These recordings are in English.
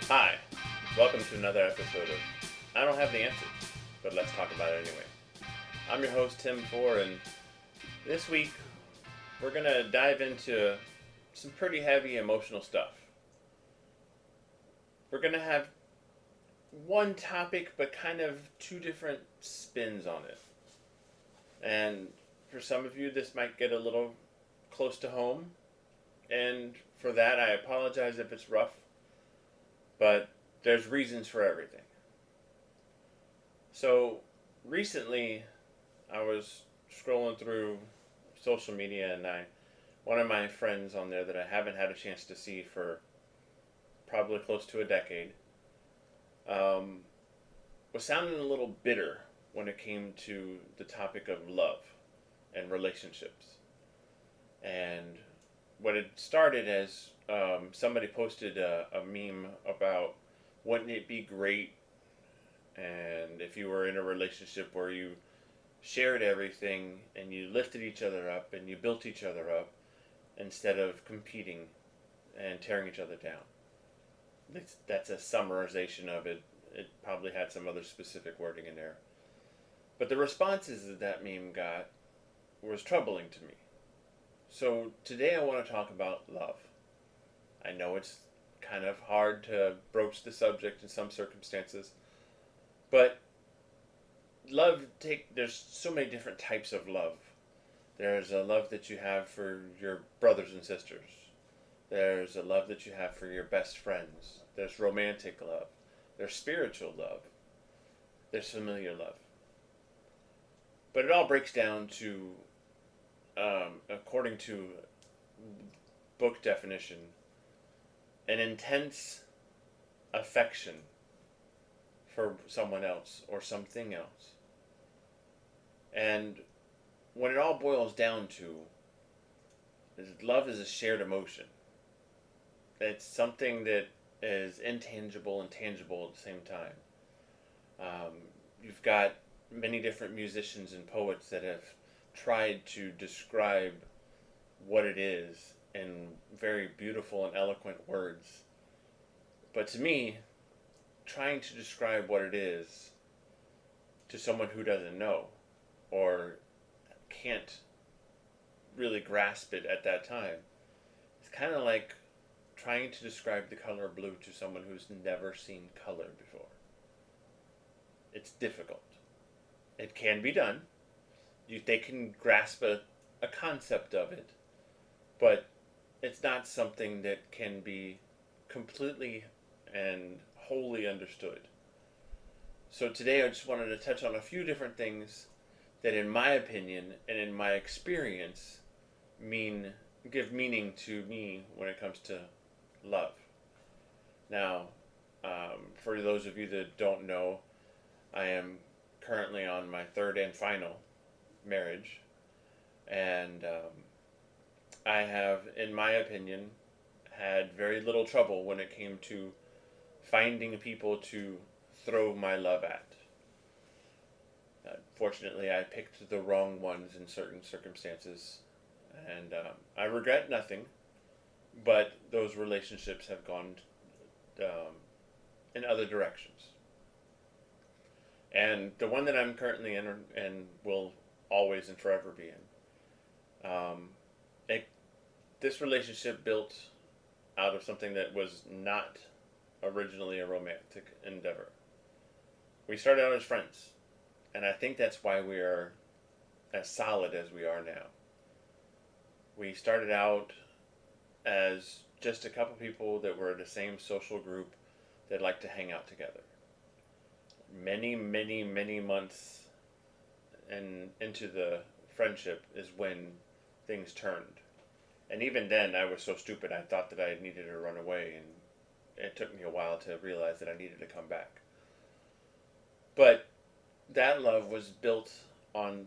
Hi, welcome to another episode of I Don't Have the Answers, but let's talk about it anyway. I'm your host, Tim Four, and this week we're going to dive into some pretty heavy emotional stuff. We're going to have one topic, but kind of two different spins on it. And for some of you, this might get a little close to home, and for that, I apologize if it's rough, but there's reasons for everything. So recently, I was scrolling through social media, and one of my friends on there that I haven't had a chance to see for probably close to a decade, um, was sounding a little bitter when it came to the topic of love and relationships. And what it started as somebody posted a meme about wouldn't it be great and if you were in a relationship where you shared everything and you lifted each other up and you built each other up instead of competing and tearing each other down. That's a summarization of it. It probably had some other specific wording in there. But the responses that meme got was troubling to me. So today I want to talk about love. I know it's kind of hard to broach the subject in some circumstances, but there's so many different types of love. There's a love that you have for your brothers and sisters. There's a love that you have for your best friends. There's romantic love. There's spiritual love. There's familiar love. But it all breaks down to, according to book definition, an intense affection for someone else or something else. And when it all boils down to, love is a shared emotion. It's something that is intangible and tangible at the same time. Um, you've got many different musicians and poets that have tried to describe what it is in very beautiful and eloquent words. But to me, trying to describe what it is to someone who doesn't know or can't really grasp it at that time, it's kind of like trying to describe the color blue to someone who's never seen color before. It's difficult. It can be done. They can grasp a concept of it, but it's not something that can be completely and wholly understood. So today I just wanted to touch on a few different things that, in my opinion and in my experience, mean give meaning to me when it comes to love. Now, for those of you that don't know, I am currently on my third and final marriage, and I have, in my opinion, had very little trouble when it came to finding people to throw my love at. Fortunately, I picked the wrong ones in certain circumstances, and I regret nothing, but those relationships have gone um, in other directions. And the one that I'm currently in and will always and forever be in, it, this relationship built out of something that was not originally a romantic endeavor. We started out as friends, and I think that's why we are as solid as we are now. We started out as just a couple people that were in the same social group that liked to hang out together. Many, many, many months and into the friendship is when things turned. And even then, I was so stupid, I thought that I needed to run away, and it took me a while to realize that I needed to come back. But that love was built on,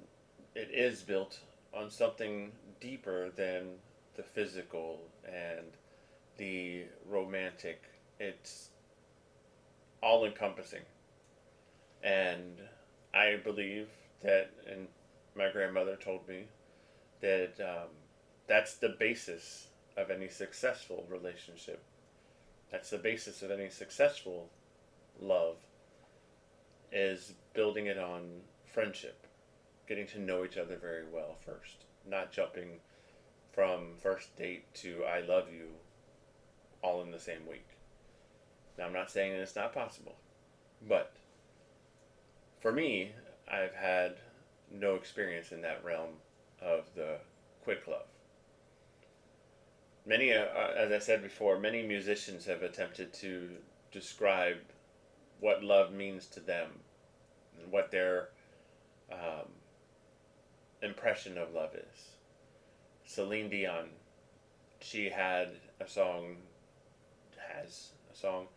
it is built on something deeper than the physical and the romantic. It's all encompassing. And I believe that, and my grandmother told me, that that's the basis of any successful relationship That's the basis of any successful love, is building it on friendship, getting to know each other very well first, not jumping from first date to I love you all in the same week. Now, I'm not saying that it's not possible, but for me, I've had no experience in that realm of the quick love. Many, as I said before, many musicians have attempted to describe what love means to them and what their um, impression of love is. Celine Dion, she had a song, has a song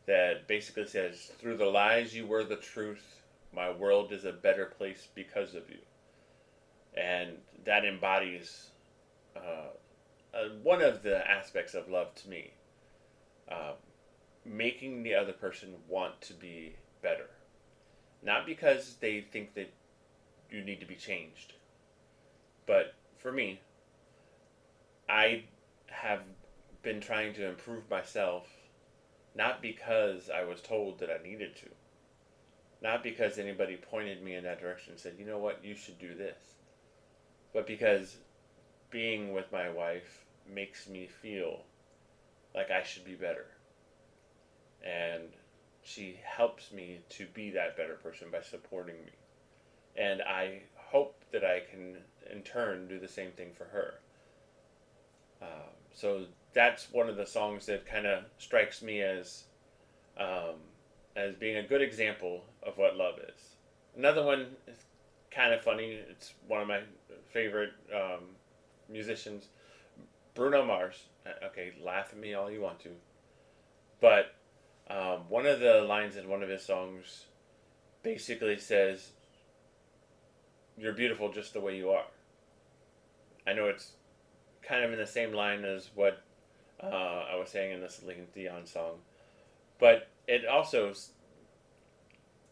that basically says, "Through the lies you were the truth, my world is a better place because of you." And that embodies one of the aspects of love to me, uh, making the other person want to be better. Not because they think that you need to be changed, but for me, I have been trying to improve myself not because I was told that I needed to, not because anybody pointed me in that direction and said, you know what, you should do this, but because being with my wife makes me feel like I should be better. And she helps me to be that better person by supporting me. And I hope that I can, in turn, do the same thing for her. So that's one of the songs that kind of strikes me um, as being a good example of what love is. Another one is kind of funny. It's one of my favorite musicians, Bruno Mars. Okay, laugh at me all you want to, but one of the lines in one of his songs basically says, "You're beautiful just the way you are." I know it's kind of in the same line as what I was saying in the Celine Dion song, but it also,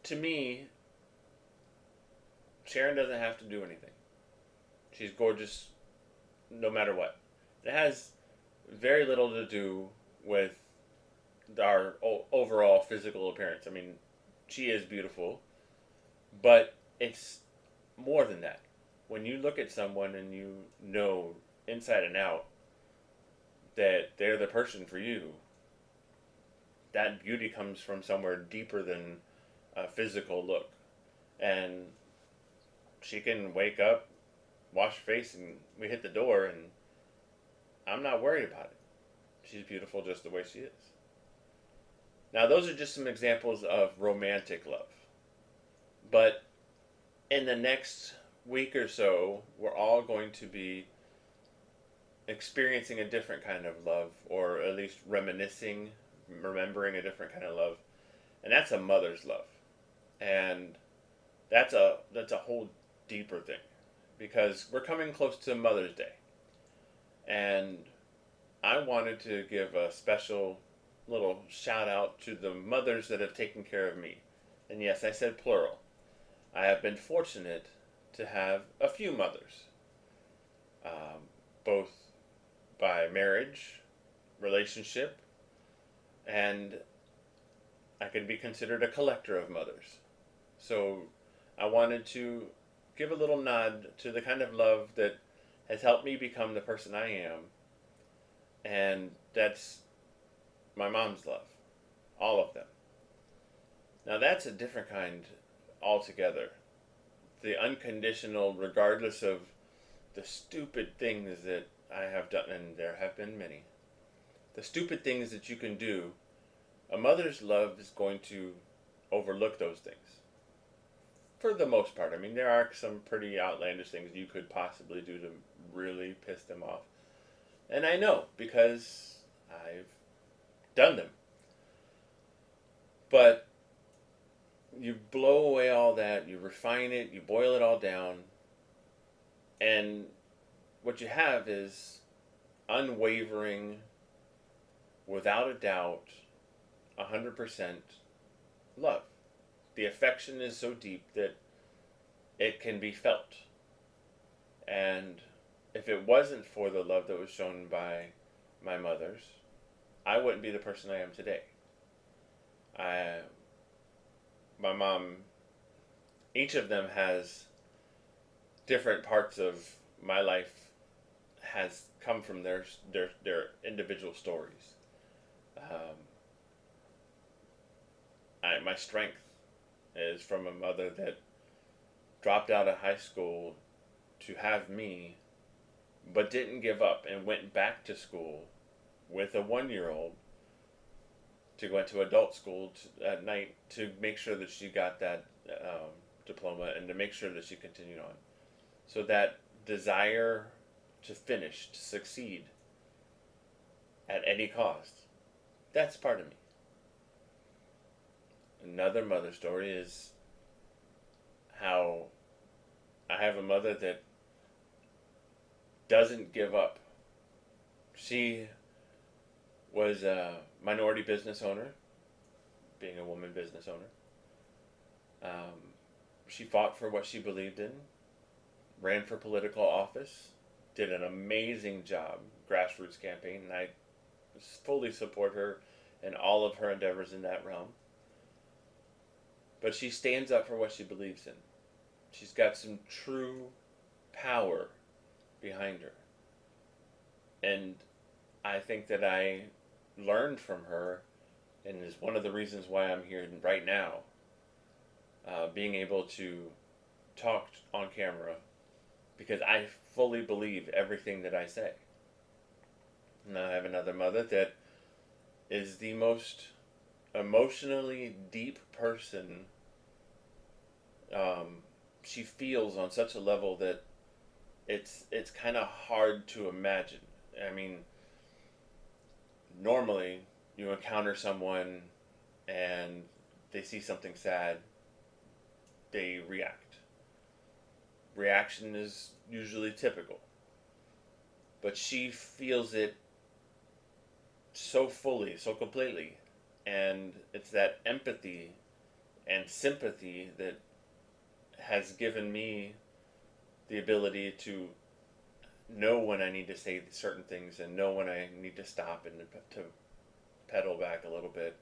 to me, Sharon doesn't have to do anything. She's gorgeous no matter what. It has very little to do with our overall physical appearance. I mean, she is beautiful, but it's more than that. When you look at someone and you know inside and out that they're the person for you, that beauty comes from somewhere deeper than a physical look. And she can wake up, wash her face, and we hit the door, and I'm not worried about it. She's beautiful just the way she is. Now, those are just some examples of romantic love. But in the next week or so, we're all going to be experiencing a different kind of love, or at least reminiscing, remembering a different kind of love, and that's a mother's love, and that's a whole deeper thing, because we're coming close to Mother's Day, and I wanted to give a special little shout out to the mothers that have taken care of me, and yes, I said plural. I have been fortunate to have a few mothers, both by marriage, relationship, and I can be considered a collector of mothers. So I wanted to give a little nod to the kind of love that has helped me become the person I am, and that's my mom's love. All of them. Now that's a different kind altogether. The unconditional, regardless of the stupid things that I have done, and there have been many, the stupid things that you can do, a mother's love is going to overlook those things. For the most part. I mean, there are some pretty outlandish things you could possibly do to really piss them off. And I know, because I've done them. But you blow away all that, you refine it, you boil it all down, and what you have is unwavering, without a doubt, 100% love. The affection is so deep that it can be felt. And if it wasn't for the love that was shown by my mothers, I wouldn't be the person I am today. I, my mom, each of them has different parts of my life has come from their individual stories. Um, my strength is from a mother that dropped out of high school to have me, but didn't give up and went back to school with a 1 year old to go into adult school at night to make sure that she got that diploma and to make sure that she continued on. So that desire to finish, to succeed at any cost, that's part of me. Another mother story is how I have a mother that doesn't give up. She was a minority business owner, being a woman business owner. She fought for what she believed in, ran for political office, did an amazing job, grassroots campaign, and I fully support her in all of her endeavors in that realm. But she stands up for what she believes in. She's got some true power behind her. And I think that I learned from her, and is one of the reasons why I'm here right now, being able to talk on camera, because I fully believe everything that I say. And I have another mother that is the most emotionally deep person. She feels on such a level that it's kind of hard to imagine. I mean, normally you encounter someone and they see something sad, they react. Reaction is usually typical, but she feels it so fully, so completely, and it's that empathy and sympathy that has given me the ability to know when I need to say certain things and know when I need to stop and to pedal back a little bit.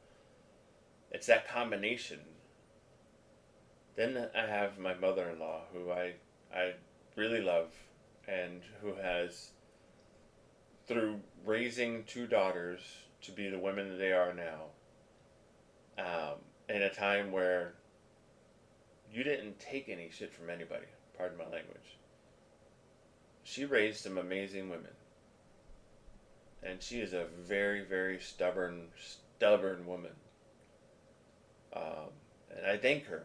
It's that combination. Then I have my mother-in-law, who I really love, and who has, through raising two daughters to be the women that they are now, in a time where you didn't take any shit from anybody, pardon my language. She raised some amazing women. And she is a very, very stubborn woman. And I thank her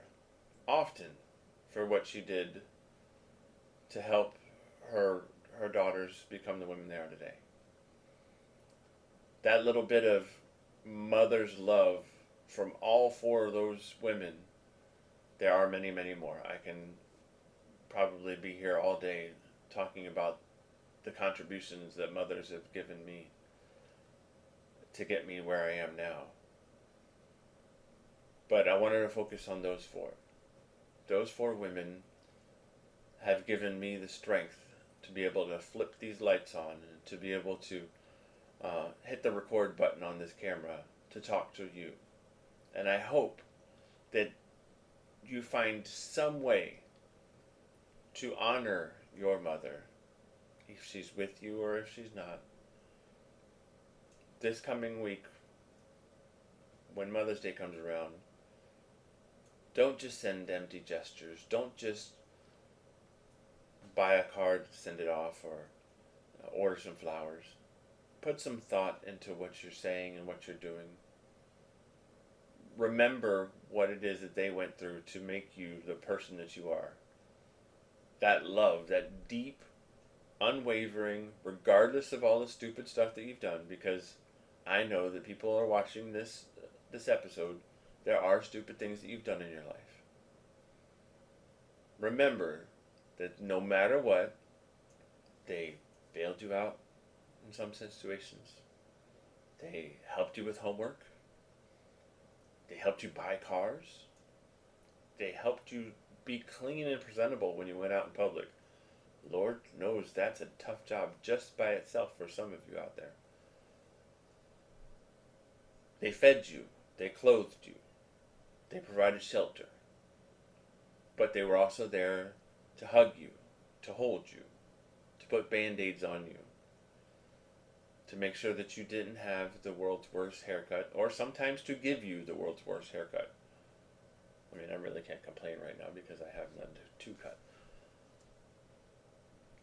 often for what she did to help her daughters become the women they are today. That little bit of mother's love from all four of those women, there are many, many more. I can probably be here all day talking about the contributions that mothers have given me to get me where I am now. But I wanted to focus on those four. Those four women have given me the strength to be able to flip these lights on and to be able to hit the record button on this camera to talk to you. And I hope that you find some way to honor your mother, if she's with you or if she's not. This coming week, when Mother's Day comes around, don't just send empty gestures. Don't just buy a card, send it off, or order some flowers. Put some thought into what you're saying and what you're doing. Remember what it is that they went through to make you the person that you are. That love, that deep, unwavering, regardless of all the stupid stuff that you've done, because I know that people are watching this episode. There are stupid things that you've done in your life. Remember that no matter what, they bailed you out in some situations. They helped you with homework. They helped you buy cars. They helped you be clean and presentable when you went out in public. Lord knows that's a tough job just by itself for some of you out there. They fed you, they clothed you, they provided shelter, but they were also there to hug you, to hold you, to put band-aids on you, to make sure that you didn't have the world's worst haircut, or sometimes to give you the world's worst haircut. I mean, I really can't complain right now because I have none to cut.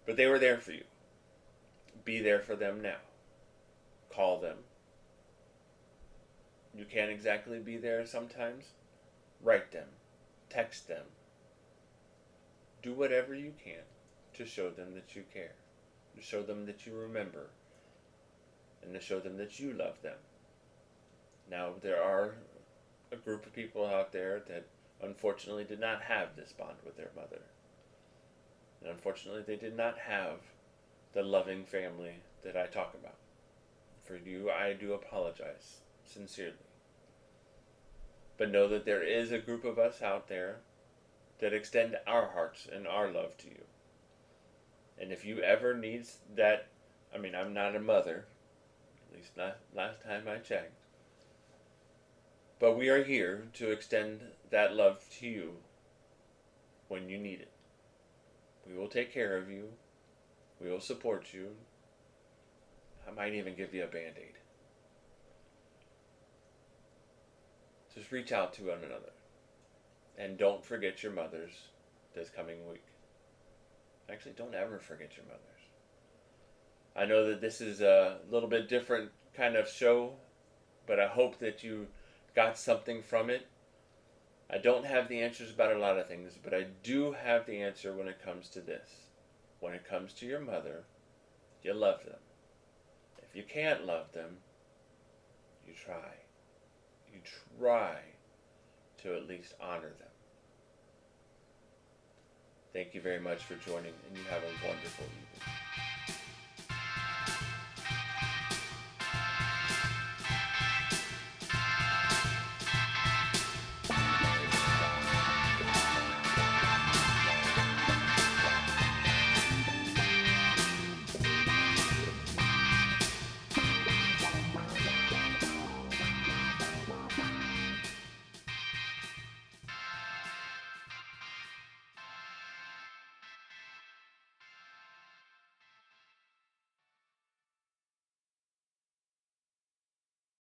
But they were there for you. Be there for them now. Call them. You can't exactly be there sometimes. Write them. Text them. Do whatever you can to show them that you care. To show them that you remember. And to show them that you love them. Now, there are a group of people out there that unfortunately did not have this bond with their mother. And unfortunately, they did not have the loving family that I talk about. For you, I do apologize sincerely. But know that there is a group of us out there that extend our hearts and our love to you. And if you ever need that, I mean, I'm not a mother, at least not last time I checked. But we are here to extend that love to you when you need it. We will take care of you. We will support you. I might even give you a band-aid. Just reach out to one another. And don't forget your mothers this coming week. Actually, don't ever forget your mothers. I know that this is a little bit different kind of show, but I hope that you got something from it. I don't have the answers about a lot of things, but I do have the answer when it comes to this. When it comes to your mother, you love them. If you can't love them, you try. You try to at least honor them. Thank you very much for joining, and you have a wonderful evening.